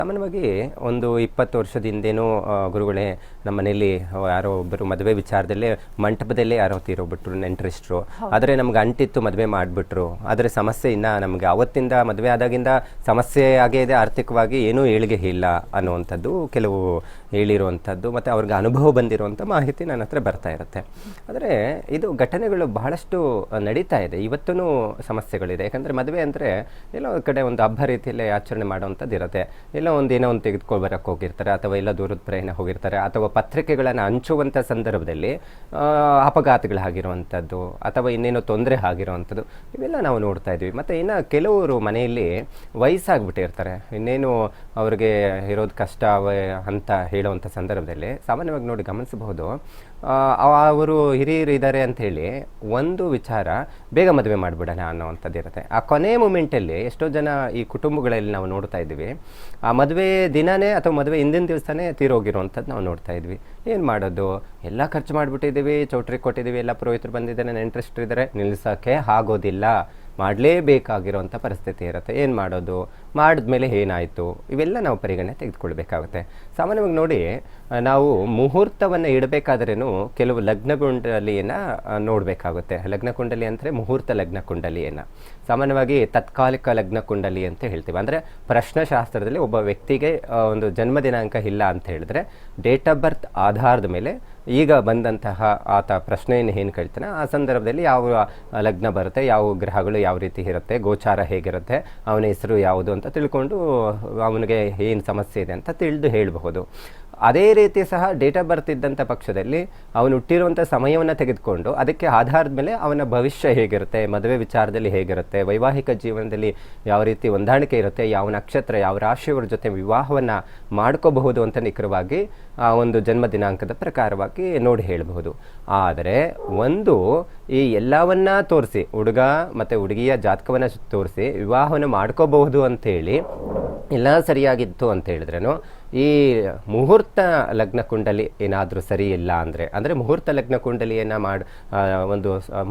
ಸಾಮಾನ್ಯವಾಗಿ ಒಂದು 20 ವರ್ಷದ ಹಿಂದೇನೋ ಗುರುಗಳೇ ನಮ್ಮ ಮನೆಯಲ್ಲಿ ಯಾರೋ ಒಬ್ಬರು ಮದುವೆ ವಿಚಾರದಲ್ಲೇ ಮಂಟಪದಲ್ಲೇ ಯಾರೋ ತೀರೋಗ್ಬಿಟ್ರು ನೆಂಟರಿಷ್ಟರು. ಆದರೆ ನಮ್ಗೆ ಅಂಟಿತ್ತು, ಮದುವೆ ಮಾಡಿಬಿಟ್ರು. ಆದರೆ ಸಮಸ್ಯೆ ಇನ್ನು ನಮಗೆ ಅವತ್ತಿಂದ ಮದುವೆ ಆದಾಗಿಂದ ಸಮಸ್ಯೆ ಆಗೇ ಇದೆ, ಆರ್ಥಿಕವಾಗಿ ಏನೂ ಏಳಿಗೆ ಇಲ್ಲ ಅನ್ನುವಂಥದ್ದು ಕೆಲವು ಹೇಳಿರುವಂಥದ್ದು ಮತ್ತು ಅವ್ರಿಗೆ ಅನುಭವ ಬಂದಿರುವಂಥ ಮಾಹಿತಿ ನನ್ನ ಹತ್ರ ಬರ್ತಾ ಇರುತ್ತೆ. ಆದರೆ ಇದು ಘಟನೆಗಳು ಬಹಳಷ್ಟು ನಡೀತಾ ಇದೆ, ಇವತ್ತೂ ಸಮಸ್ಯೆಗಳಿದೆ. ಯಾಕಂದರೆ ಮದುವೆ ಅಂದರೆ ಎಲ್ಲೋ ಒಂದು ಕಡೆ ಒಂದು ಹಬ್ಬ ರೀತಿಯಲ್ಲೇ ಆಚರಣೆ ಮಾಡುವಂಥದ್ದು ಇರುತ್ತೆ. ಎಲ್ಲೋ ಒಂದು ಏನೋ ಒಂದು ತೆಗೆದುಕೊಂಡು ಬರೋಕ್ಕೆ ಹೋಗಿರ್ತಾರೆ, ಅಥವಾ ಎಲ್ಲ ದೂರದ ಪ್ರಯಾಣ ಹೋಗಿರ್ತಾರೆ, ಅಥವಾ ಪತ್ರಿಕೆಗಳನ್ನು ಹಂಚುವಂಥ ಸಂದರ್ಭದಲ್ಲಿ ಅಪಘಾತಗಳಾಗಿರುವಂಥದ್ದು ಅಥವಾ ಇನ್ನೇನೋ ತೊಂದರೆ ಆಗಿರುವಂಥದ್ದು ಇವೆಲ್ಲ ನಾವು ನೋಡ್ತಾ ಇದ್ವಿ. ಮತ್ತು ಇನ್ನು ಕೆಲವರು ಮನೆಯಲ್ಲಿ ವಯಸ್ಸಾಗ್ಬಿಟ್ಟಿರ್ತಾರೆ, ಇನ್ನೇನು ಅವ್ರಿಗೆ ಇರೋದು ಕಷ್ಟ ಅಂತ ಹೇಳುವಂಥ ಸಂದರ್ಭದಲ್ಲಿ ಸಾಮಾನ್ಯವಾಗಿ ನೋಡಿ ಗಮನಿಸಬಹುದು, ಅವರು ಹಿರಿಯರು ಇದ್ದಾರೆ ಅಂಥೇಳಿ ಒಂದು ವಿಚಾರ ಬೇಗ ಮದುವೆ ಮಾಡಿಬಿಡೋಣ ಅನ್ನೋವಂಥದ್ದು ಇರುತ್ತೆ. ಆ ಕೊನೆ ಮೂಮೆಂಟಲ್ಲಿ ಎಷ್ಟೋ ಜನ ಈ ಕುಟುಂಬಗಳಲ್ಲಿ ನಾವು ನೋಡ್ತಾ ಇದ್ವಿ, ಆ ಮದುವೆ ದಿನವೇ ಅಥವಾ ಮದುವೆ ಹಿಂದಿನ ದಿವಸನೇ ತೀರೋಗಿರುವಂಥದ್ದು ನಾವು ನೋಡ್ತಾ ಇದ್ವಿ. ಏನು ಮಾಡೋದು, ಎಲ್ಲ ಖರ್ಚು ಮಾಡಿಬಿಟ್ಟಿದ್ದೀವಿ, ಚೌಟ್ರಿಗೆ ಕೊಟ್ಟಿದ್ದೀವಿ, ಎಲ್ಲ ಪುರೋಹಿತರು ಬಂದಿದ್ದಾರೆ, ನೆಂಟರಿಷ್ಟರು ಇದ್ದಾರೆ, ನಿಲ್ಲಿಸೋಕ್ಕೆ ಆಗೋದಿಲ್ಲ, ಮಾಡಲೇಬೇಕಾಗಿರೋಂಥ ಪರಿಸ್ಥಿತಿ ಇರುತ್ತೆ. ಏನು ಮಾಡೋದು, ಮಾಡಿದ್ಮೇಲೆ ಏನಾಯಿತು, ಇವೆಲ್ಲ ನಾವು ಪರಿಗಣನೆ ತೆಗೆದುಕೊಳ್ಬೇಕಾಗುತ್ತೆ. ಸಾಮಾನ್ಯವಾಗಿ ನೋಡಿ, ನಾವು ಮುಹೂರ್ತವನ್ನು ಇಡಬೇಕಾದ್ರೂ ಕೆಲವು ಲಗ್ನ ಕುಂಡಲಿಯನ್ನು ನೋಡಬೇಕಾಗುತ್ತೆ. ಲಗ್ನ ಕುಂಡಲಿ ಅಂದರೆ ಮುಹೂರ್ತ ಲಗ್ನ ಕುಂಡಲಿಯನ್ನು ಸಾಮಾನ್ಯವಾಗಿ ತಾತ್ಕಾಲಿಕ ಲಗ್ನ ಕುಂಡಲಿ ಅಂತ ಹೇಳ್ತೀವಿ. ಅಂದರೆ ಪ್ರಶ್ನಶಾಸ್ತ್ರದಲ್ಲಿ ಒಬ್ಬ ವ್ಯಕ್ತಿಗೆ ಒಂದು ಜನ್ಮ ದಿನಾಂಕ ಇಲ್ಲ ಅಂತ ಹೇಳಿದ್ರೆ ಡೇಟ್ ಆಫ್ ಬರ್ತ್ ಆಧಾರದ ಮೇಲೆ ಈಗ ಬಂದಂತಹ ಆತ ಪ್ರಶ್ನೆಯನ್ನು ಏನು ಕೇಳ್ತಾನೆ ಆ ಸಂದರ್ಭದಲ್ಲಿ ಯಾವ ಲಗ್ನ ಬರುತ್ತೆ, ಯಾವ ಗ್ರಹಗಳು ಯಾವ ರೀತಿ ಇರುತ್ತೆ, ಗೋಚಾರ ಹೇಗಿರುತ್ತೆ, ಅವನ ಹೆಸರು ಯಾವುದು ಅಂತ ತಿಳ್ಕೊಂಡು ಅವನಿಗೆ ಏನು ಸಮಸ್ಯೆ ಇದೆ ಅಂತ ತಿಳಿದು ಹೇಳಬಹುದು. ಅದೇ ರೀತಿ ಸಹ ಡೇಟ್ ಆಫ್ ಬರ್ತ್ ಇದ್ದಂಥ ಪಕ್ಷದಲ್ಲಿ ಅವನು ಹುಟ್ಟಿರುವಂಥ ಸಮಯವನ್ನು ತೆಗೆದುಕೊಂಡು ಅದಕ್ಕೆ ಆಧಾರದ ಮೇಲೆ ಅವನ ಭವಿಷ್ಯ ಹೇಗಿರುತ್ತೆ, ಮದುವೆ ವಿಚಾರದಲ್ಲಿ ಹೇಗಿರುತ್ತೆ, ವೈವಾಹಿಕ ಜೀವನದಲ್ಲಿ ಯಾವ ರೀತಿ ಹೊಂದಾಣಿಕೆ ಇರುತ್ತೆ, ಯಾವ ನಕ್ಷತ್ರ ಯಾವ ರಾಶಿಯವರ ಜೊತೆ ವಿವಾಹವನ್ನು ಮಾಡ್ಕೋಬಹುದು ಅಂತ ನಿಖರವಾಗಿ ಆ ಒಂದು ಜನ್ಮ ದಿನಾಂಕದ ಪ್ರಕಾರವಾಗಿ ನೋಡಿ ಹೇಳಬಹುದು. ಆದರೆ ಒಂದು ಈ ಎಲ್ಲವನ್ನ ತೋರಿಸಿ, ಹುಡುಗ ಮತ್ತು ಹುಡುಗಿಯ ಜಾತಕವನ್ನು ತೋರಿಸಿ ವಿವಾಹವನ್ನು ಮಾಡ್ಕೋಬಹುದು ಅಂಥೇಳಿ ಎಲ್ಲ ಸರಿಯಾಗಿತ್ತು ಅಂತ ಹೇಳಿದ್ರೇನು ಈ ಮುಹೂರ್ತ ಲಗ್ನ ಕುಂಡಲಿ ಏನಾದರೂ ಸರಿ ಇಲ್ಲ ಅಂದರೆ ಮುಹೂರ್ತ ಲಗ್ನ ಕುಂಡಲಿಯನ್ನು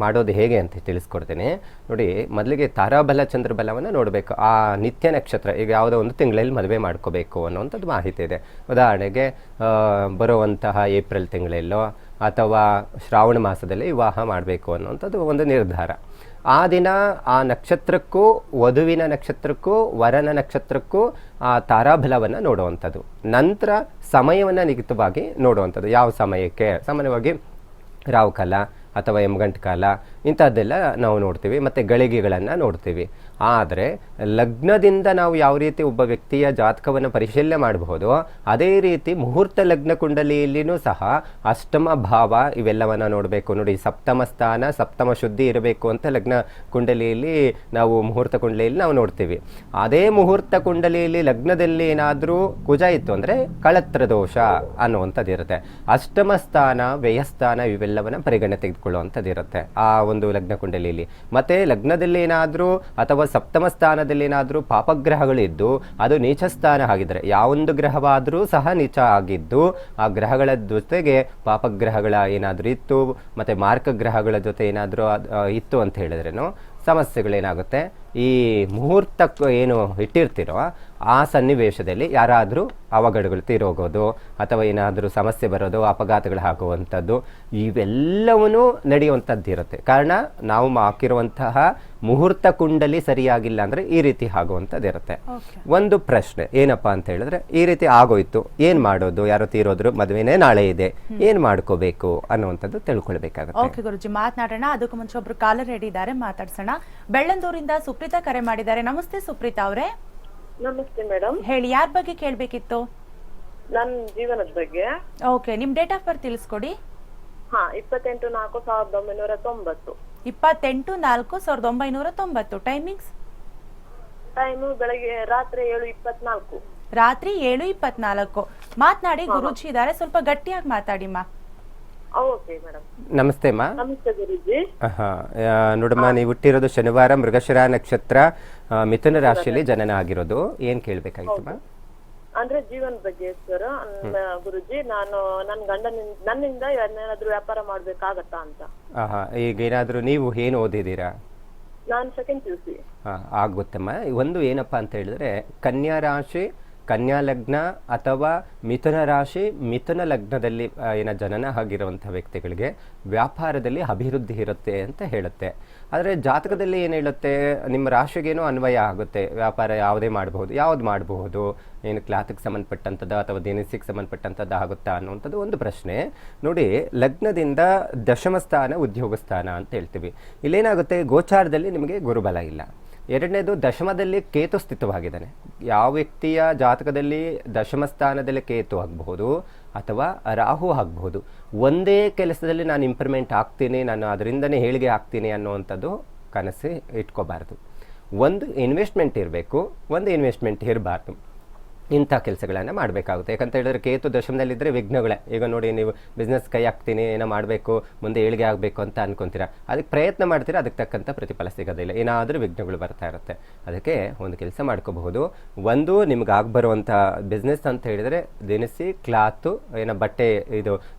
ಮಾಡೋದು ಹೇಗೆ ಅಂತ ತಿಳಿಸ್ಕೊಡ್ತೇನೆ ನೋಡಿ. ಮೊದಲಿಗೆ ತಾರಾಬಲ ಚಂದ್ರಬಲವನ್ನು ನೋಡಬೇಕು. ಆ ನಿತ್ಯ ನಕ್ಷತ್ರ ಈಗ ಯಾವುದೋ ಒಂದು ತಿಂಗಳಲ್ಲಿ ಮದುವೆ ಮಾಡ್ಕೋಬೇಕು ಅನ್ನೋವಂಥದ್ದು ಮಾಹಿತಿ ಇದೆ. ಉದಾಹರಣೆಗೆ ಬರುವಂತಹ ಏಪ್ರಿಲ್ ತಿಂಗಳಲ್ಲೋ ಅಥವಾ ಶ್ರಾವಣ ಮಾಸದಲ್ಲಿ ವಿವಾಹ ಮಾಡಬೇಕು ಅನ್ನೋವಂಥದ್ದು ಒಂದು ನಿರ್ಧಾರ. ಆ ದಿನ ಆ ನಕ್ಷತ್ರಕ್ಕೂ ವಧುವಿನ ನಕ್ಷತ್ರಕ್ಕೂ ವರನ ನಕ್ಷತ್ರಕ್ಕೂ ಆ ತಾರಾಬಲವನ್ನು ನೋಡುವಂಥದ್ದು. ನಂತರ ಸಮಯವನ್ನು ನಿಗದಿತವಾಗಿ ನೋಡುವಂಥದ್ದು. ಯಾವ ಸಮಯಕ್ಕೆ, ಸಾಮಾನ್ಯವಾಗಿ ರಾಹುಕಾಲ ಅಥವಾ ಯಮಗಂಟ ಕಾಲ ಇಂಥದ್ದೆಲ್ಲ ನಾವು ನೋಡ್ತೀವಿ, ಮತ್ತು ಗಳಿಗೆಗಳನ್ನು ನೋಡ್ತೀವಿ. ಆದರೆ ಲಗ್ನದಿಂದ ನಾವು ಯಾವ ರೀತಿ ಒಬ್ಬ ವ್ಯಕ್ತಿಯ ಜಾತಕವನ್ನು ಪರಿಶೀಲನೆ ಮಾಡಬಹುದು, ಅದೇ ರೀತಿ ಮುಹೂರ್ತ ಲಗ್ನ ಕುಂಡಲಿಯಲ್ಲಿಯೂ ಸಹ ಅಷ್ಟಮ ಭಾವ ಇವೆಲ್ಲವನ್ನು ನೋಡಬೇಕು. ನೋಡಿ, ಸಪ್ತಮ ಸ್ಥಾನ ಸಪ್ತಮ ಶುದ್ಧಿ ಇರಬೇಕು ಅಂತ ಲಗ್ನ ಕುಂಡಲಿಯಲ್ಲಿ ನಾವು ಮುಹೂರ್ತ ಕುಂಡಲಿಯಲ್ಲಿ ನಾವು ನೋಡ್ತೀವಿ. ಅದೇ ಮುಹೂರ್ತ ಕುಂಡಲಿಯಲ್ಲಿ ಲಗ್ನದಲ್ಲಿ ಏನಾದರೂ ಕುಜ ಇತ್ತು ಅಂದರೆ ಕಳತ್ರ ದೋಷ ಅನ್ನುವಂಥದ್ದು ಇರುತ್ತೆ. ಅಷ್ಟಮ ಸ್ಥಾನ ವ್ಯಯಸ್ಥಾನ ಇವೆಲ್ಲವನ್ನು ಪರಿಗಣನೆ ತೆಗೆದುಕೊಳ್ಳುವಂಥದ್ದು ಇರುತ್ತೆ ಆ ಒಂದು ಲಗ್ನ ಕುಂಡಲಿಯಲ್ಲಿ. ಮತ್ತು ಲಗ್ನದಲ್ಲಿ ಏನಾದರೂ ಅಥವಾ ಸಪ್ತಮ ಸ್ಥಾನದಲ್ಲಿ ಏನಾದರೂ ಪಾಪಗ್ರಹಗಳಿದ್ದು ಅದು ನೀಚ ಸ್ಥಾನ ಆಗಿದ್ದರೆ, ಯಾವೊಂದು ಗ್ರಹವಾದರೂ ಸಹ ನೀಚ ಆಗಿದ್ದು ಆ ಗ್ರಹಗಳ ಜೊತೆಗೆ ಪಾಪಗ್ರಹಗಳ ಏನಾದರೂ ಇತ್ತು ಮತ್ತು ಮಾರ್ಕ ಗ್ರಹಗಳ ಜೊತೆ ಏನಾದರೂ ಇತ್ತು ಅಂತ ಹೇಳಿದ್ರೇನು ಸಮಸ್ಯೆಗಳೇನಾಗುತ್ತೆ, ಈ ಮುಹೂರ್ತಕ್ಕೆ ಏನು ಇಟ್ಟಿರ್ತೀರೋ ಆ ಸನ್ನಿವೇಶದಲ್ಲಿ ಯಾರಾದರೂ ಅವಘಡಗಳು ತೀರೋಗೋದು ಅಥವಾ ಏನಾದರೂ ಸಮಸ್ಯೆ ಬರೋದು, ಅಪಘಾತಗಳು ಆಗುವಂಥದ್ದು ಇವೆಲ್ಲವೂ ನಡೆಯುವಂಥದ್ದು ಇರುತ್ತೆ. ಕಾರಣ ನಾವು ಹಾಕಿರುವಂತಹ ಮುಹೂರ್ತ ಕುಂಡಲಿ ಸರಿಯಾಗಿಲ್ಲ ಅಂದರೆ ಈ ರೀತಿ ಆಗುವಂಥದ್ದು ಇರುತ್ತೆ. ಒಂದು ಪ್ರಶ್ನೆ ಏನಪ್ಪ ಅಂತ ಹೇಳಿದ್ರೆ, ಈ ರೀತಿ ಆಗೋಯ್ತು, ಏನು ಮಾಡೋದು, ಯಾರೋ ತೀರೋದ್ರು, ಮದುವೆನೇ ನಾಳೆ ಇದೆ, ಏನು ಮಾಡ್ಕೋಬೇಕು ಅನ್ನುವಂಥದ್ದು ತಿಳ್ಕೊಳ್ಬೇಕಾಗುತ್ತೆ. ಓಕೆ ಗುರುಜಿ, ಮಾತನಾಡೋಣ. ಅದಕ್ಕೂ ಮುಂಚೆ ಒಬ್ರು ಕಾಲರ್ ರೆಡಿ ಇದ್ದಾರೆ, ಮಾತಾಡ್ಸೋಣ. ಬೆಳ್ಳಂದೂರಿಂದ ಸುಪ್ರೀತಾ ಕರೆ ಮಾಡಿದ್ದಾರೆ. ನಮಸ್ತೆ ಸುಪ್ರೀತಾ ಅವರೇ. ನಮಸ್ತೆ ಮೇಡಮ್. ಹೇಳಿ, ಯಾರ ಬಗ್ಗೆ ಕೇಳಬೇಕಿತ್ತು? ನನ್ನ ಜೀವನದ ಬಗ್ಗೆ. ಓಕೆ, ನಿಮ್ ಡೇಟ್ ಆಫ್ ಬರ್ತ್ ತಿಳಿಸ್ಕೊಡಿ. 28/4/1990. 28/4/1990. ಟೈಮಿಂಗ್ಸ್? ಟೈಮು ಬೆಳಗ್ಗೆ ರಾತ್ರಿ 7:24. ರಾತ್ರಿ 7:24. ಮಾತನಾಡಿ, ಗುರುಜಿ ಇದ್ದಾರೆ, ಸ್ವಲ್ಪ ಗಟ್ಟಿಯಾಗಿ ಮಾತಾಡಿಮ್ಮ. Okay madam. ನಮಸ್ತೆ ಅಮ್ಮ. ನಮಸ್ತೆ ಗುರುಜಿ. ನೋಡಮ್ಮ, ನೀವು ಹುಟ್ಟಿರೋದು ಶನಿವಾರ, ಮೃಗಶಿರ ನಕ್ಷತ್ರ, ಮಿಥುನ ರಾಶಿಯಲ್ಲಿ ಜನನ ಆಗಿರೋದು. ಏನ್ ಕೇಳ್ಬೇಕಾಗಿತ್ತಮ್ಮ? ಅಂದ್ರೆ ಜೀವನ ಬಗ್ಗೆ ಸರ್. ಗುರುಜಿ, ನಾನು ನನ್ನ ನನ್ನಿಂದ ಏನಾದ್ರೂ ವ್ಯಾಪಾರ ಮಾಡ್ಬೇಕಾಗತ್ತಾ ಅಂತ. ಈಗ ಏನಾದ್ರೂ ನೀವು ಏನು ಓದಿದ್ದೀರಾ? ನಾನು ಸೆಕೆಂಡ್ PUC. ಆಗುತ್ತಮ್ಮ. ಒಂದು ಏನಪ್ಪಾ ಅಂತ ಹೇಳಿದ್ರೆ, ಕನ್ಯಾ ರಾಶಿ ಕನ್ಯಾ ಲಗ್ನ ಅಥವಾ ಮಿಥುನ ರಾಶಿ ಮಿಥುನ ಲಗ್ನದಲ್ಲಿ ಜನನ ಆಗಿರುವಂಥ ವ್ಯಕ್ತಿಗಳಿಗೆ ವ್ಯಾಪಾರದಲ್ಲಿ ಅಭಿವೃದ್ಧಿ ಇರುತ್ತೆ ಅಂತ ಹೇಳುತ್ತೆ. ಆದರೆ ಜಾತಕದಲ್ಲಿ ಏನು ಹೇಳುತ್ತೆ, ನಿಮ್ಮ ರಾಶಿಗೇನೋ ಅನ್ವಯ ಆಗುತ್ತೆ, ವ್ಯಾಪಾರ ಯಾವುದೇ ಮಾಡಬಹುದು, ಯಾವ್ದು ಮಾಡಬಹುದು, ಏನು ಕ್ಲಾತಿಗೆ ಸಂಬಂಧಪಟ್ಟಂಥದ್ದು ಅಥವಾ ದಿನಸಿಗೆ ಸಂಬಂಧಪಟ್ಟಂಥದ್ದು ಆಗುತ್ತಾ ಅನ್ನುವಂಥದ್ದು ಒಂದು ಪ್ರಶ್ನೆ. ನೋಡಿ, ಲಗ್ನದಿಂದ ದಶಮ ಸ್ಥಾನ ಉದ್ಯೋಗ ಸ್ಥಾನ ಅಂತ ಹೇಳ್ತೀವಿ. ಇಲ್ಲೇನಾಗುತ್ತೆ, ಗೋಚಾರದಲ್ಲಿ ನಿಮಗೆ ಗುರುಬಲ ಇಲ್ಲ. ಎರಡನೇದು, ದಶಮದಲ್ಲಿ ಕೇತು ಸ್ಥಿತವಾಗಿದ್ದಾನೆ. ಯಾವ ವ್ಯಕ್ತಿಯ ಜಾತಕದಲ್ಲಿ ದಶಮ ಸ್ಥಾನದಲ್ಲಿ ಕೇತು ಆಗಬಹುದು ಅಥವಾ ರಾಹು ಆಗಬಹುದು. ಒಂದೇ ಕೆಲಸದಲ್ಲಿ ನಾನು ಇಂಪ್ರೂವ್ಮೆಂಟ್ ಆಗ್ತೀನಿ, ನಾನು ಅದರಿಂದನೇ ಏಳಿಗೆ ಆಗ್ತೀನಿ ಅನ್ನುವಂಥದ್ದು ಕನಸು ಇಟ್ಕೋಬಾರ್ದು. ಒಂದು ಇನ್ವೆಸ್ಟ್ಮೆಂಟ್ ಇರಬೇಕು, ಒಂದು ಇನ್ವೆಸ್ಟ್ಮೆಂಟ್ ಇರಬಾರ್ದು. ಇಂಥ ಕೆಲಸಗಳನ್ನು ಮಾಡಬೇಕಾಗುತ್ತೆ. ಯಾಕಂತ ಹೇಳಿದ್ರೆ ಕೇತು ದಶಮದಲ್ಲಿದ್ದರೆ ವಿಘ್ನಗಳೇ. ಈಗ ನೋಡಿ, ನೀವು ಬಿಸ್ನೆಸ್ ಕೈ ಹಾಕ್ತೀನಿ, ಏನೋ ಮಾಡಬೇಕು, ಮುಂದೆ ಏಳಿಗೆ ಆಗಬೇಕು ಅಂತ ಅನ್ಕೊತೀರಾ, ಅದಕ್ಕೆ ಪ್ರಯತ್ನ ಮಾಡ್ತೀರಾ, ಅದಕ್ಕೆ ತಕ್ಕಂಥ ಪ್ರತಿಫಲ ಸಿಗೋದಿಲ್ಲ, ಏನಾದರೂ ವಿಘ್ನಗಳು ಬರ್ತಾ ಇರುತ್ತೆ. ಅದಕ್ಕೆ ಒಂದು ಕೆಲಸ ಮಾಡ್ಕೋಬಹುದು. ಒಂದು, ನಿಮ್ಗೆ ಆಗ್ಬರುವಂಥ ಬಿಸ್ನೆಸ್ ಅಂತ ಹೇಳಿದರೆ ದಿನಸಿ, ಕ್ಲಾತು, ಏನೋ ಬಟ್ಟೆ, ಇದು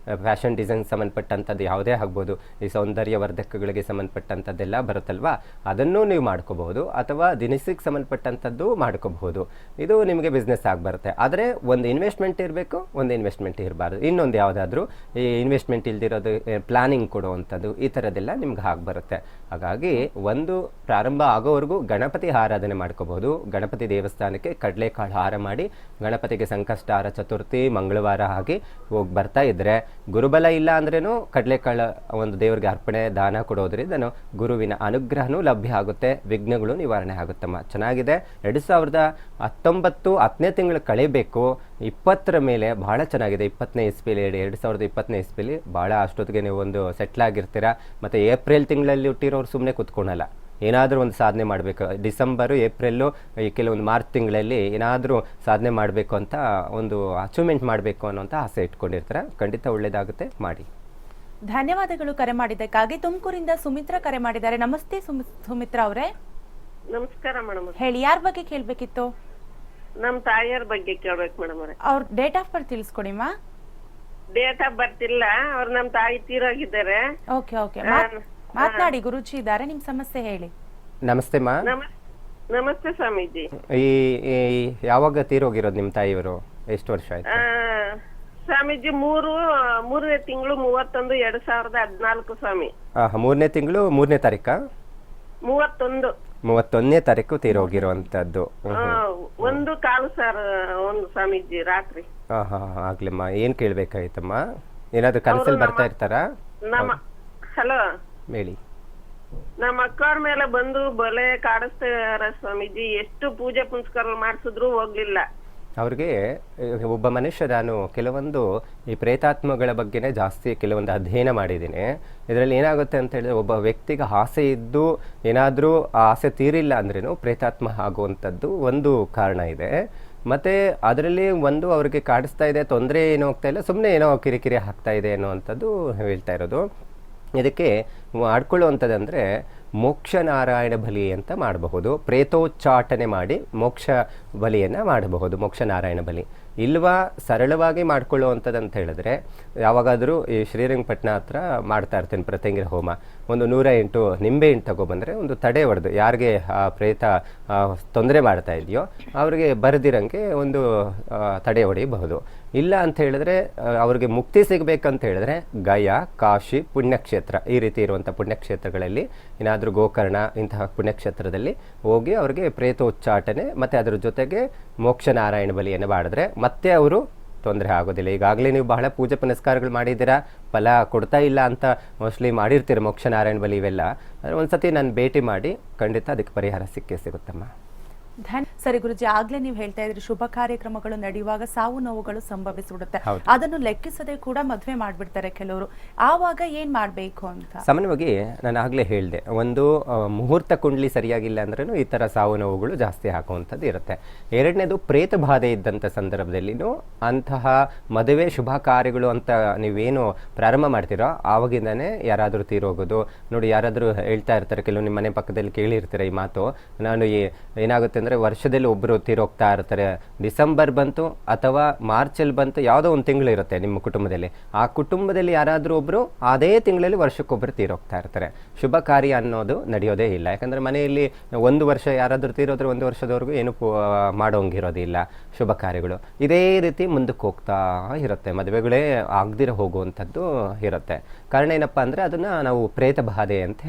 ಫ್ಯಾಷನ್ ಡಿಸೈನ್ ಸಂಬಂಧಪಟ್ಟಂಥದ್ದು ಯಾವುದೇ ಆಗ್ಬೋದು, ಈ ಸೌಂದರ್ಯವರ್ಧಕಗಳಿಗೆ ಸಂಬಂಧಪಟ್ಟಂಥದ್ದೆಲ್ಲ ಬರುತ್ತಲ್ವಾ, ಅದನ್ನು ನೀವು ಮಾಡ್ಕೋಬಹುದು. ಅಥವಾ ದಿನಸಿಗೆ ಸಂಬಂಧಪಟ್ಟಂಥದ್ದು ಮಾಡ್ಕೋಬಹುದು. ಇದು ನಿಮಗೆ ಬಿಸ್ನೆಸ್ ಬರುತ್ತೆ. ಆದರೆ ಒಂದು ಇನ್ವೆಸ್ಟ್ಮೆಂಟ್ ಇರಬೇಕು, ಒಂದು ಇನ್ವೆಸ್ಟ್ಮೆಂಟ್ ಇರಬಾರ್ದು. ಇನ್ನೊಂದು ಯಾವುದಾದ್ರೂ ಈ ಇನ್ವೆಸ್ಟ್ಮೆಂಟ್ ಇಲ್ದಿರೋದು ಪ್ಲಾನಿಂಗ್ ಕೊಡುವಂಥದ್ದು, ಈ ಥರದ್ದೆಲ್ಲ ನಿಮ್ಗೆ ಬರುತ್ತೆ. ಹಾಗಾಗಿ ಒಂದು ಪ್ರಾರಂಭ ಆಗೋವರೆಗೂ ಗಣಪತಿ ಆರಾಧನೆ ಮಾಡ್ಕೋಬಹುದು. ಗಣಪತಿ ದೇವಸ್ಥಾನಕ್ಕೆ ಕಡಲೆಕಾಳು ಹಾರ ಮಾಡಿ ಗಣಪತಿಗೆ ಸಂಕಷ್ಟಹಾರ ಚತುರ್ಥಿ ಮಂಗಳವಾರ ಆಗಿ ಹೋಗಿ ಬರ್ತಾ ಇದ್ರೆ, ಗುರುಬಲ ಇಲ್ಲ ಅಂದ್ರೇನು ಕಡಲೆಕಾಳು ಒಂದು ದೇವರಿಗೆ ಅರ್ಪಣೆ ದಾನ ಕೊಡೋದ್ರಿಂದ ಗುರುವಿನ ಅನುಗ್ರಹನೂ ಲಭ್ಯ ಆಗುತ್ತೆ, ವಿಘ್ನಗಳು ನಿವಾರಣೆ ಆಗುತ್ತಮ್ಮ. ಚೆನ್ನಾಗಿದೆ. 2019 10ನೇ ತಿಂಗಳು ಕಳೆಯಬೇಕು, 20ರ ಮೇಲೆ ಬಹಳ ಚೆನ್ನಾಗಿದೆ. 20ನೇ ಇಸ್ವಿಲಿ 2020ನೇ ಇಸ್ವಿಲಿ ಭಾಳ ಅಷ್ಟೊತ್ತಿಗೆ ನೀವು ಒಂದು ಸೆಟ್ಲ್ ಆಗಿರ್ತೀರಾ. ಮತ್ತು ಏಪ್ರಿಲ್ ತಿಂಗಳಲ್ಲಿ ಹುಟ್ಟಿರೋರು ಸುಮ್ಮನೆ ಕೂತ್ಕೊಳಲ್ಲ, ಏನಾದರೂ ಒಂದು ಸಾಧನೆ ಮಾಡಬೇಕು. ಡಿಸೆಂಬರು, ಏಪ್ರಿಲ್ಲು, ಈ ಕೆಲವೊಂದು ಮಾರ್ಚ್ ತಿಂಗಳಲ್ಲಿ ಏನಾದರೂ ಸಾಧನೆ ಮಾಡಬೇಕು ಅಂತ, ಒಂದು ಅಚೀವ್ಮೆಂಟ್ ಮಾಡಬೇಕು ಅನ್ನೋಂಥ ಆಸೆ ಇಟ್ಕೊಂಡಿರ್ತಾರೆ. ಖಂಡಿತ ಒಳ್ಳೆಯದಾಗುತ್ತೆ, ಮಾಡಿ. ಧನ್ಯವಾದಗಳು ಕರೆ ಮಾಡಿದ್ದಕ್ಕಾಗಿ. ತುಮಕೂರಿಂದ ಸುಮಿತ್ರಾ ಕರೆ ಮಾಡಿದ್ದಾರೆ. ನಮಸ್ತೆ ಸುಮಿತ್ರಾ ಅವರೇ. ನಮಸ್ಕಾರ ಮೇಡಮ್. ಹೇಳಿ, ಯಾರ ಬಗ್ಗೆ ಕೇಳಬೇಕಿತ್ತು? ನಮ್ ತಾಯಿಯರ ಬಗ್ಗೆ ಕೇಳ್ಬೇಕು ಮೇಡಮ್ ಅವ್ರೆ. ಅವ್ರ ಡೇಟ್ ಆಫ್ ಬರ್ತ್ ತಿಳಿಸ್ಕೊಡಿಮ್ಮ. ಡೇಟ್ ಆಫ್ ಬರ್ತ್ ಇಲ್ಲ, ಅವ್ರು ನಮ್ ತಾಯಿ ತೀರೋಗಿದ್ದಾರೆ. ಓಕೆ ಓಕೆ, ಮಾತನಾಡಿ, ಗುರುಜಿ ಇದ್ದಾರೆ, ನಿಮ್ ಸಮಸ್ಯೆ ಹೇಳಿ. ನಮಸ್ತೆ ಮಾ. ನಮಸ್ತೆ ಸ್ವಾಮೀಜಿ. ಈ ಯಾವಾಗ ತೀರೋಗಿರೋದು ನಿಮ್ಮ ತಾಯಿಯವರು? ಎಷ್ಟು ವರ್ಷ ಆಯ್ತು? ಸ್ವಾಮೀಜಿ, ಮೂರನೇ ತಿಂಗಳು 31 2014 ಸ್ವಾಮಿ. 3ನೇ ತಿಂಗಳು 3ನೇ ತಾರೀಕಾ? 31ನೇ ತಾರೀಕು ತೀರೋಗಿರುವಂತದ್ದು. 1:15 ಸರ್, ಒಂದು ಸ್ವಾಮೀಜಿ ರಾತ್ರಿ. ಆಗ್ಲಿಮ್ಮ, ಏನ್ ಕೇಳ್ಬೇಕಾಯ್ತಮ್ಮ? ಏನಾದ್ರು ಕನಸಲ್ಲಿ ಬರ್ತಾ ಇರ್ತಾರಾ? ಹಲೋ ಹೇಳಿ. ನಮ್ಮ ಅಕ್ಕವ್ರ ಮೇಲೆ ಬಂದು ಬಲೆ ಕಾಡಿಸ್ತಾರ ಸ್ವಾಮೀಜಿ. ಎಷ್ಟು ಪೂಜೆ ಪುನಸ್ಕಾರ ಮಾಡಿಸಿದ್ರು ಹೋಗ್ಲಿಲ್ಲ. ಅವ್ರಿಗೆ ಒಬ್ಬ ಮನುಷ್ಯ, ನಾನು ಕೆಲವೊಂದು ಈ ಪ್ರೇತಾತ್ಮಗಳ ಬಗ್ಗೆನೇ ಜಾಸ್ತಿ ಕೆಲವೊಂದು ಅಧ್ಯಯನ ಮಾಡಿದ್ದೀನಿ. ಇದರಲ್ಲಿ ಏನಾಗುತ್ತೆ ಅಂತ ಹೇಳಿದ್ರೆ, ಒಬ್ಬ ವ್ಯಕ್ತಿಗೆ ಆಸೆ ಇದ್ದು ಏನಾದರೂ ಆ ಆಸೆ ತೀರಿಲ್ಲ ಅಂದ್ರೇನು ಪ್ರೇತಾತ್ಮ ಆಗುವಂಥದ್ದು ಒಂದು ಕಾರಣ ಇದೆ. ಮತ್ತು ಅದರಲ್ಲಿ ಒಂದು ಅವ್ರಿಗೆ ಕಾಡಿಸ್ತಾ ಇದೆ, ತೊಂದರೆ ಏನೋ ಹೋಗ್ತಾ ಇಲ್ಲ, ಸುಮ್ಮನೆ ಏನೋ ಕಿರಿಕಿರಿ ಆಗ್ತಾ ಇದೆ ಅನ್ನೋವಂಥದ್ದು ಹೇಳ್ತಾ ಇರೋದು. ಇದಕ್ಕೆ ಆಡ್ಕೊಳ್ಳುವಂಥದ್ದಂದರೆ ಮೋಕ್ಷ ನಾರಾಯಣ ಬಲಿ ಅಂತ ಮಾಡಬಹುದು. ಪ್ರೇತೋಚ್ಚಾಟನೆ ಮಾಡಿ ಮೋಕ್ಷ ಬಲಿಯನ್ನು ಮಾಡಬಹುದು, ಮೋಕ್ಷ ನಾರಾಯಣ ಬಲಿ. ಇಲ್ವಾ ಸರಳವಾಗಿ ಮಾಡ್ಕೊಳ್ಳುವಂಥದ್ದು ಅಂತ ಹೇಳಿದ್ರೆ, ಯಾವಾಗಾದರೂ ಈ ಶ್ರೀರಂಗಪಟ್ಟಣ ಹತ್ರ ಮಾಡ್ತಾ ಇರ್ತೀನಿ ಪ್ರತ್ಯಂಗಿರ ಹೋಮ. ಒಂದು 108 ನಿಂಬೆಹಣ್ಣು ತಗೊಬಂದರೆ ಒಂದು ತಡೆ ಹೊಡೆದು, ಯಾರಿಗೆ ಆ ಪ್ರೇತ ತೊಂದರೆ ಮಾಡ್ತಾ ಇದೆಯೋ ಅವ್ರಿಗೆ ಬರೆದಿರಂಗೆ ಒಂದು ತಡೆ ಹೊಡೆಯಬಹುದು. ಇಲ್ಲ ಅಂತ ಹೇಳಿದ್ರೆ, ಅವ್ರಿಗೆ ಮುಕ್ತಿ ಸಿಗಬೇಕಂತ ಹೇಳಿದ್ರೆ ಗಯಾ, ಕಾಶಿ, ಪುಣ್ಯಕ್ಷೇತ್ರ, ಈ ರೀತಿ ಇರುವಂಥ ಪುಣ್ಯಕ್ಷೇತ್ರಗಳಲ್ಲಿ, ಏನಾದರೂ ಗೋಕರ್ಣ ಇಂತಹ ಪುಣ್ಯಕ್ಷೇತ್ರದಲ್ಲಿ ಹೋಗಿ ಅವ್ರಿಗೆ ಪ್ರೇತೋಚ್ಚಾಟನೆ ಮತ್ತು ಅದರ ಜೊತೆಗೆ ಮೋಕ್ಷ ನಾರಾಯಣ ಬಲಿಯನ್ನು ಮಾಡಿದ್ರೆ ಮತ್ತೆ ಅವರು ತೊಂದರೆ ಆಗೋದಿಲ್ಲ. ಈಗಾಗಲೇ ನೀವು ಬಹಳ ಪೂಜೆ ಪುನಸ್ಕಾರಗಳು ಮಾಡಿದ್ದೀರಾ, ಫಲ ಕೊಡ್ತಾ ಇಲ್ಲ ಅಂತ ಮೋಸ್ಟ್ಲಿ ಮಾಡಿರ್ತೀರ ಮೋಕ್ಷ ನಾರಾಯಣ ಬಲಿ ಇವೆಲ್ಲ. ಒಂದ್ಸತಿ ನಾನು ಭೇಟಿ ಮಾಡಿ ಖಂಡಿತ ಅದಕ್ಕೆ ಪರಿಹಾರ ಸಿಕ್ಕೇ ಸಿಗುತ್ತಮ್ಮ. ಸರಿ ಗುರುಜಿ, ಆಗ್ಲೇ ನೀವು ಹೇಳ್ತಾ ಇದ್ರಿ ಶುಭ ಕಾರ್ಯಕ್ರಮಗಳು ನಡೆಯುವಾಗ ಸಾವು ನೋವುಗಳು ಸಂಭವಿಸಿಬಿಡುತ್ತೆ, ಅದನ್ನು ಲೆಕ್ಕಿಸದೆ ಕೂಡ ಮದುವೆ ಮಾಡ್ಬಿಡ್ತಾರೆ ಕೆಲವರು. ಆವಾಗ ಏನ್ ಮಾಡ್ಬೇಕು ಅಂತ? ಸಾಮಾನ್ಯವಾಗಿ ನಾನು ಆಗ್ಲೇ ಹೇಳಿದೆ, ಒಂದು ಮುಹೂರ್ತ ಕುಂಡ್ಲಿ ಸರಿಯಾಗಿಲ್ಲ ಅಂದ್ರೂ ಈ ತರ ಸಾವು ನೋವುಗಳು ಜಾಸ್ತಿ ಹಾಕುವಂಥದ್ದು ಇರುತ್ತೆ. ಎರಡನೇದು ಪ್ರೇತ ಬಾಧೆ ಇದ್ದಂಥ ಸಂದರ್ಭದಲ್ಲಿನೂ ಅಂತಹ ಮದುವೆ ಶುಭ ಕಾರ್ಯಗಳು ಅಂತ ನೀವೇನು ಪ್ರಾರಂಭ ಮಾಡ್ತೀರೋ ಆವಾಗಿಂದಾನೇ ಯಾರಾದರೂ ತೀರೋಗೋದು ನೋಡಿ. ಯಾರಾದರೂ ಹೇಳ್ತಾ ಇರ್ತಾರೆ, ಕೆಲವು ನಿಮ್ಮ ಮನೆ ಪಕ್ಕದಲ್ಲಿ ಕೇಳಿರ್ತೀರ ಈ ಮಾತು, ನಾನು ಏನಾಗುತ್ತೆ ಅಂದರೆ ವರ್ಷದಲ್ಲಿ ಒಬ್ಬರು ತೀರೋಗ್ತಾ ಇರ್ತಾರೆ. ಡಿಸೆಂಬರ್ ಬಂತು ಅಥವಾ ಮಾರ್ಚಲ್ಲಿ ಬಂತು, ಯಾವುದೋ ಒಂದು ತಿಂಗಳು ಇರುತ್ತೆ ನಿಮ್ಮ ಕುಟುಂಬದಲ್ಲಿ. ಆ ಕುಟುಂಬದಲ್ಲಿ ಯಾರಾದರೂ ಒಬ್ಬರು ಅದೇ ತಿಂಗಳಲ್ಲಿ ವರ್ಷಕ್ಕೊಬ್ಬರು ತೀರೋಗ್ತಾ ಇರ್ತಾರೆ. ಶುಭ ಕಾರ್ಯ ಅನ್ನೋದು ನಡೆಯೋದೇ ಇಲ್ಲ. ಯಾಕಂದರೆ ಮನೆಯಲ್ಲಿ ಒಂದು ವರ್ಷ ಯಾರಾದರೂ ತೀರೋದ್ರೆ ಒಂದು ವರ್ಷದವರೆಗೂ ಏನು ಮಾಡೋಂಗಿರೋದಿಲ್ಲ ಶುಭ ಕಾರ್ಯಗಳು. ಇದೇ ರೀತಿ ಮುಂದಕ್ಕೆ ಹೋಗ್ತಾ ಇರುತ್ತೆ, ಮದುವೆಗಳೇ ಆಗದಿರ ಹೋಗುವಂಥದ್ದು ಇರುತ್ತೆ. ಕಾರಣ ಏನಪ್ಪ ಅಂದರೆ ಅದನ್ನು ನಾವು ಪ್ರೇತ ಬಾಧೆ ಅಂತ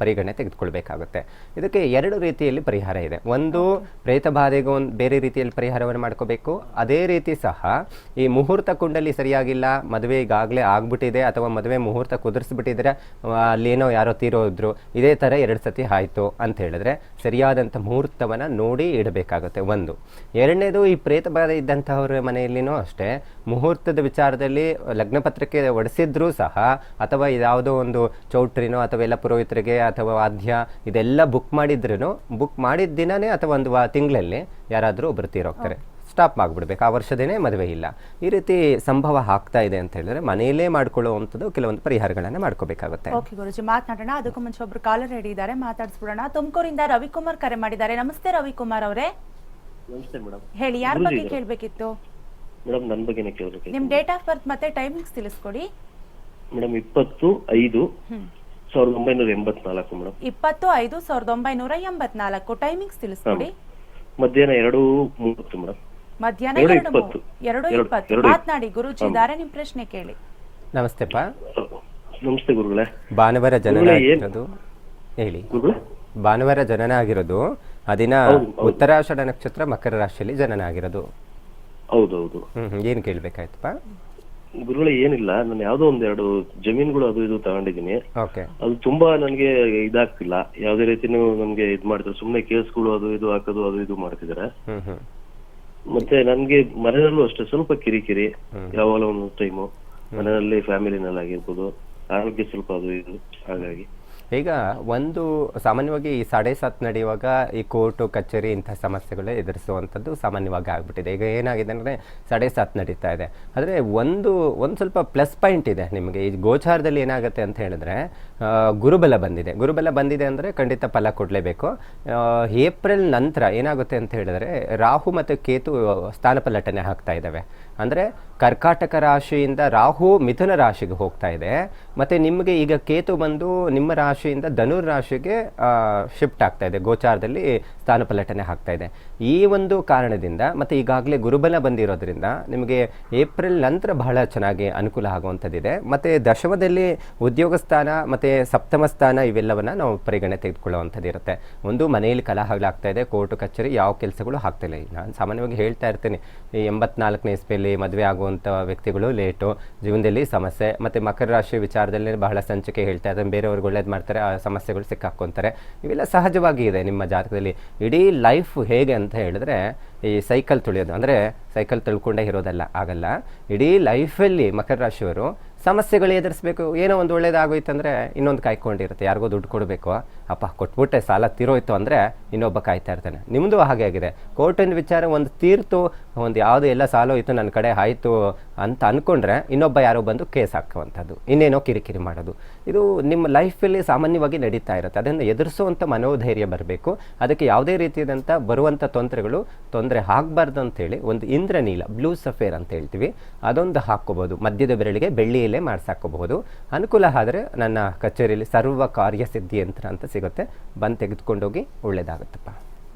ಪರಿಗಣನೆ ತೆಗೆದುಕೊಳ್ಬೇಕಾಗುತ್ತೆ. ಇದಕ್ಕೆ ಎರಡು ರೀತಿಯಲ್ಲಿ ಪರಿಹಾರ ಇದೆ. ಒಂದು, ಪ್ರೇತ ಬಾಧೆಗೆ ಒಂದು ಬೇರೆ ರೀತಿಯಲ್ಲಿ ಪರಿಹಾರವನ್ನು ಮಾಡ್ಕೋಬೇಕು. ಅದೇ ರೀತಿ ಸಹ ಈ ಮುಹೂರ್ತ ಕುಂಡಲಿ ಸರಿಯಾಗಿಲ್ಲ, ಮದುವೆ ಈಗಾಗಲೇ ಆಗ್ಬಿಟ್ಟಿದೆ ಅಥವಾ ಮದುವೆ ಮುಹೂರ್ತ ಕುದುರಿಸ್ಬಿಟ್ಟಿದ್ರೆ ಅಲ್ಲೇನೋ ಯಾರೋ ತೀರೋದ್ರು, ಇದೇ ಥರ 2 ಸತಿ ಆಯಿತು ಅಂತ ಹೇಳಿದ್ರೆ ಸರಿಯಾದಂಥ ಮುಹೂರ್ತವನ್ನು ನೋಡಿ ಇಡಬೇಕಾಗುತ್ತೆ. ಒಂದು. ಎರಡನೇದು, ಈ ಪ್ರೇತ ಬಾಧೆ ಇದ್ದಂಥವ್ರ ಮನೆಯಲ್ಲಿನೂ ಅಷ್ಟೇ ಮುಹೂರ್ತದ ವಿಚಾರದಲ್ಲಿ ಲಗ್ನ ಪತ್ರಿಕೆ ಒಡಿಸಿದ್ರೂ ಸಹ ಅಥವಾ ಯಾವುದೋ ಒಂದು ಚೌಟ್ರಿನೋ ಅಥವಾ ಎಲ್ಲ ಪುರೋಹಿತರಿಗೆ ಅಥವಾ ವಾದ್ಯ ಇದೆಲ್ಲ ಬುಕ್ ಮಾಡಿದ್ರೂ ಬುಕ್ ಮಾಡಿದ ದಿನನೇ ಅಥವಾ ಒಂದು ತಿಂಗಳಲ್ಲಿ ಯಾರಾದರೂ ಒಬ್ಬರು ತೀರೋಗ್ತಾರೆ, ಸ್ಟಾಪ್ ಮಾಡಿಬಿಡ್ಬೇಕು, ಆ ವರ್ಷದೇನೆ ಮದುವೆ ಇಲ್ಲ. ಈ ರೀತಿ ಸಂಭವ ಆಗ್ತಾ ಇದೆ ಅಂತ ಹೇಳಿದ್ರೆ ಮನೆಯಲ್ಲೇ ಮಾಡ್ಕೊಳ್ಳುವಂಥದ್ದು ಕೆಲವೊಂದು ಪರಿಹಾರಗಳನ್ನು ಮಾಡ್ಕೋಬೇಕಾಗುತ್ತೆ. ಓಕೆ ಗುರುಜಿ, ಮಾತನಾಡೋಣ. ಅದಕ್ಕೂ ಮುಂಚೆ ಒಬ್ರು ಕಾಲರ್ ರೆಡಿ ಇದ್ದಾರೆ, ಮಾತಾಡಿಸ್ಬಿಡೋಣ. ತುಮಕೂರಿಂದ ರವಿಕುಮಾರ್ ಕರೆ ಮಾಡಿದ್ದಾರೆ. ನಮಸ್ತೆ ರವಿಕುಮಾರ್ ಅವರೇ. ನಮಸ್ತೆ ಮೇಡಮ್. ಹೇಳಿ, ಯಾರ ಬಗ್ಗೆ ಕೇಳಬೇಕಿತ್ತು? ಮೇಡಮ್ ನನ್ನ ಬಗ್ಗೆನೇ ಕೇಳಬೇಕು. ನಿಮ್ ಡೇಟ್ ಆಫ್ ಬರ್ತ್ ಮತ್ತೆ ಟೈಮಿಂಗ್ಸ್ ತಿಳಿಸ್ಕೊಡಿ. Madam 20/5/1984 madam. 20/5/1984 ಟೈಮಿಂಗ್ಸ್ ತಿಳಿಸ್ಕೊಡಿ. ಮಧ್ಯಾಹ್ನ 2:30 ಮೇಡಮ್. ಮಧ್ಯಾಹ್ನ 2:20. ಮಾತನಾಡಿ, ಗುರುಜಿ ಇದ್ದಾರೆ, ನಿಮ್ ಪ್ರಶ್ನೆ ಕೇಳಿ. ನಮಸ್ತೆಪ್ಪ. ನಮಸ್ತೆ ಗುರುಗಳೇ. ಭಾನುವಾರ ಜನನ ಆಗಿರೋದು ಹೇಳಿ. ಗುರುಗಳೇ, ಭಾನುವಾರ ಜನನ ಆಗಿರೋದು, ಆ ದಿನ ಉತ್ತರಾಷಾಢ ನಕ್ಷತ್ರ, ಮಕರ ರಾಶಿಯಲ್ಲಿ ಜನನ ಆಗಿರೋದು. ಹೌದೌದು. ಏನು ಕೇಳಬೇಕಾಯ್ತಪ್ಪ? ಗುರುಗಳೇ, ಏನಿಲ್ಲ, ನಾನು ಯಾವ್ದೋ ಒಂದೆರಡು ಜಮೀನುಗಳು ಅದು ಇದು ತಗೊಂಡಿದ್ದೀನಿ. ಓಕೆ. ಅದು ತುಂಬಾ ನನಗೆ ಇದಾಗ್ತಿಲ್ಲ, ಯಾವ್ದೇ ರೀತಿನೂ ನನ್ಗೆ ಇದ್ ಮಾಡ್ತಾರೆ. ಸುಮ್ನೆ ಕೇಸ್ಗಳು ಅದು ಇದು ಹಾಕೋದು ಅದು ಇದು ಮಾಡ್ತಿದ್ದಾರೆ. ಮತ್ತೆ ನನ್ಗೆ ಮನೆಯಲ್ಲೂ ಅಷ್ಟೇ ಸ್ವಲ್ಪ ಕಿರಿಕಿರಿ, ಯಾವಾಗಲೂ ಒಂದು ಟೈಮು ಮನೆಯಲ್ಲಿ ಫ್ಯಾಮಿಲಿನಲ್ಲಿ ಆಗಿರ್ಬೋದು, ಆರೋಗ್ಯ ಸ್ವಲ್ಪ ಅದು ಇದು. ಹಾಗಾಗಿ ಈಗ ಒಂದು ಸಾಮಾನ್ಯವಾಗಿ ಈ 7:30 ನಡೆಯುವಾಗ ಈ ಕೋರ್ಟು ಕಚೇರಿ ಇಂಥ ಸಮಸ್ಯೆಗಳು ಎದುರಿಸುವಂಥದ್ದು ಸಾಮಾನ್ಯವಾಗಿ ಆಗ್ಬಿಟ್ಟಿದೆ. ಈಗ ಏನಾಗಿದೆ ಅಂದರೆ 7:30 ನಡೀತಾ ಇದೆ. ಆದರೆ ಒಂದು ಸ್ವಲ್ಪ ಪ್ಲಸ್ ಪಾಯಿಂಟ್ ಇದೆ ನಿಮಗೆ. ಈ ಗೋಚಾರದಲ್ಲಿ ಏನಾಗುತ್ತೆ ಅಂತ ಹೇಳಿದ್ರೆ ಗುರುಬಲ ಬಂದಿದೆ. ಗುರುಬಲ ಬಂದಿದೆ ಅಂದರೆ ಖಂಡಿತ ಫಲ ಕೊಡಲೇಬೇಕು. ಏಪ್ರಿಲ್ ನಂತರ ಏನಾಗುತ್ತೆ ಅಂತ ಹೇಳಿದ್ರೆ ರಾಹು ಮತ್ತು ಕೇತು ಸ್ಥಾನ ಪಲ್ಲಟನೆ ಆಗ್ತಾ ಇದ್ದಾವೆ. ಅಂದರೆ ಕರ್ಕಾಟಕ ರಾಶಿಯಿಂದ ರಾಹು ಮಿಥುನ ರಾಶಿಗೆ ಹೋಗ್ತಾ ಇದೆ. ಮತ್ತು ನಿಮಗೆ ಈಗ ಕೇತು ಬಂದು ನಿಮ್ಮ ರಾಶಿಯಿಂದ ಧನುರ್ ರಾಶಿಗೆ ಶಿಫ್ಟ್ ಆಗ್ತಾ ಇದೆ. ಗೋಚಾರದಲ್ಲಿ ಸ್ಥಾನ ಪಲ್ಲಟನೆ ಆಗ್ತಾ ಇದೆ. ಈ ಒಂದು ಕಾರಣದಿಂದ ಮತ್ತು ಈಗಾಗಲೇ ಗುರುಬಲ ಬಂದಿರೋದ್ರಿಂದ ನಿಮಗೆ ಏಪ್ರಿಲ್ ನಂತರ ಬಹಳ ಚೆನ್ನಾಗಿ ಅನುಕೂಲ ಆಗುವಂಥದ್ದಿದೆ. ಮತ್ತು ದಶಮದಲ್ಲಿ ಉದ್ಯೋಗ ಸ್ಥಾನ ಮತ್ತು ಸಪ್ತಮ ಸ್ಥಾನ ಇವೆಲ್ಲವನ್ನು ನಾವು ಪರಿಗಣನೆ ತೆಗೆದುಕೊಳ್ಳುವಂಥದ್ದು ಇರುತ್ತೆ. ಒಂದು, ಮನೆಯಲ್ಲಿ ಕಲಹಗಳಾಗ್ತಾ ಇದೆ, ಕೋರ್ಟು ಕಚೇರಿ ಯಾವ ಕೆಲಸಗಳು ಆಗ್ತಿಲ್ಲ. ನಾನು ಸಾಮಾನ್ಯವಾಗಿ ಹೇಳ್ತಾ ಇರ್ತೀನಿ, ಈ 84ನೇ ಇಸ್ವಿಯಲ್ಲಿ ಮದುವೆ ಆಗುವಂಥ ವ್ಯಕ್ತಿಗಳು ಲೇಟು, ಜೀವನದಲ್ಲಿ ಸಮಸ್ಯೆ. ಮತ್ತು ಮಕರ ರಾಶಿ ವಿಚಾರದಲ್ಲಿ ಬಹಳ ಸಂಚಿಕೆ ಹೇಳ್ತಾ ಇದ್ದಾರೆ, ಬೇರೆಯವ್ರಿಗೆ ಒಳ್ಳೇದು ಮಾಡ್ತಾರೆ, ಆ ಸಮಸ್ಯೆಗಳು ಸಿಕ್ಕಾಕ್ಕೊಂತಾರೆ. ಇವೆಲ್ಲ ಸಹಜವಾಗಿ ಇದೆ ನಿಮ್ಮ ಜಾತಕದಲ್ಲಿ. ಇಡೀ ಲೈಫ್ ಹೇಗೆ ಅಂತ ಹೇಳಿದ್ರೆ ಈ ಸೈಕಲ್ ತುಳಿಯೋದು, ಅಂದರೆ ಸೈಕಲ್ ತುಳ್ಕೊಂಡೇ ಇರೋದಲ್ಲ, ಆಗಲ್ಲ. ಇಡೀ ಲೈಫಲ್ಲಿ ಮಕರ ರಾಶಿಯವರು ಸಮಸ್ಯೆಗಳು ಎದುರಿಸಬೇಕು. ಏನೋ ಒಂದು ಒಳ್ಳೇದಾಗೋಯ್ತಂದರೆ ಇನ್ನೊಂದು ಕಾಯ್ಕೊಂಡಿರುತ್ತೆ, ಯಾರಿಗೋ ದುಡ್ಡು ಕೊಡಬೇಕು, ಅಪ್ಪ ಕೊಟ್ಬಿಟ್ಟೆ ಸಾಲ ತೀರೋಯ್ತು ಅಂದರೆ ಇನ್ನೊಬ್ಬ ಕಾಯ್ತಾ ಇರ್ತಾನೆ. ನಿಮ್ಮದು ಹಾಗೆ ಆಗಿದೆ. ಕೋರ್ಟಿನ ವಿಚಾರ ಒಂದು ತೀರ್ತು, ಒಂದು ಯಾವುದು ಎಲ್ಲ ಸಾಲ ಹೋಯ್ತು ನನ್ನ ಕಡೆ ಆಯಿತು ಅಂತ ಅಂದ್ಕೊಂಡ್ರೆ ಇನ್ನೊಬ್ಬ ಯಾರೋ ಬಂದು ಕೇಸ್ ಹಾಕುವಂಥದ್ದು, ಇನ್ನೇನೋ ಕಿರಿಕಿರಿ ಮಾಡೋದು, ಇದು ನಿಮ್ಮ ಲೈಫಲ್ಲಿ ಸಾಮಾನ್ಯವಾಗಿ ನಡೀತಾ ಇರುತ್ತೆ. ಅದನ್ನು ಎದುರಿಸುವಂಥ ಮನೋಧೈರ್ಯ ಬರಬೇಕು. ಅದಕ್ಕೆ ಯಾವುದೇ ರೀತಿಯಾದಂಥ ಬರುವಂಥ ತೊಂದರೆ ಆಗಬಾರ್ದು ಅಂತೇಳಿ ಒಂದು ಇಂದ್ರನೀಲ, ಬ್ಲೂ ಸಫೇರ್ ಅಂತ ಹೇಳ್ತೀವಿ, ಅದೊಂದು ಹಾಕ್ಕೋಬೋದು. ಮಧ್ಯದ ಬೆರಳಿಗೆ ಬೆಳ್ಳಿಯಲ್ಲೇ ಮಾಡಿಸಾಕೋಬಹುದು. ಅನುಕೂಲ ಆದರೆ ನನ್ನ ಕಚೇರಿಯಲ್ಲಿ ಸರ್ವ ಕಾರ್ಯ ಸಿದ್ಧಿ ಯಂತ್ರ ಅಂತ ಸಿಗುತ್ತೆ, ಬಂದು ತೆಗೆದುಕೊಂಡೋಗಿ ಒಳ್ಳೇದಾಗುತ್ತಪ್ಪ.